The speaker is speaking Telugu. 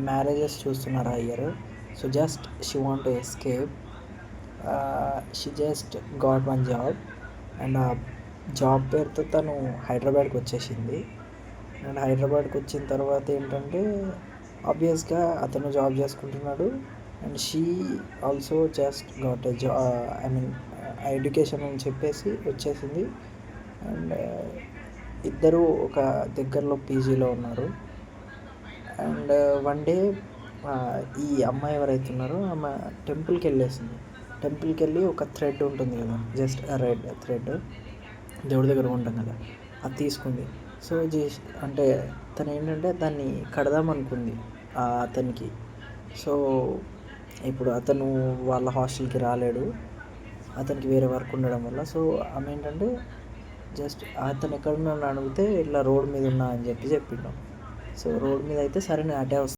మ్యారేజెస్ చూస్తున్నారు ఆ year. So just she want to escape. She just got one job and ఆ జాబ్ పేరుతో తను హైదరాబాద్కి వచ్చేసింది. అండ్ హైదరాబాద్కి వచ్చిన తర్వాత ఏంటంటే ఆబ్వియస్గా అతను జాబ్ చేసుకుంటున్నాడు and she also just got A I mean education అని చెప్పేసి వచ్చేసింది. అండ్ ఇద్దరు ఒక దగ్గరలో పీజీలో ఉన్నారు. అండ్ వన్ డే ఈ అమ్మాయి ఎవరైతే ఉన్నారో ఆమె టెంపుల్కి వెళ్ళేసింది. టెంపుల్కి వెళ్ళి ఒక థ్రెడ్ ఉంటుంది కదా, జస్ట్ రెడ్ థ్రెడ్ దేవుడి దగ్గర ఉంటాం కదా, అది తీసుకుంది. సో అంటే తను ఏంటంటే దాన్ని కడదాం అనుకుంది అతనికి. సో ఇప్పుడు అతను వాళ్ళ హాస్టల్కి రాలేడు, అతనికి వేరే వర్క్ ఉండడం వల్ల. సో ఆమె ఏంటంటే జస్ట్ అతను ఎక్కడున్నా అడిగితే ఇట్లా రోడ్ మీద ఉన్నా అని చెప్పిండు. సో రోడ్ మీద అయితే సరే నేను అటే వస్తాను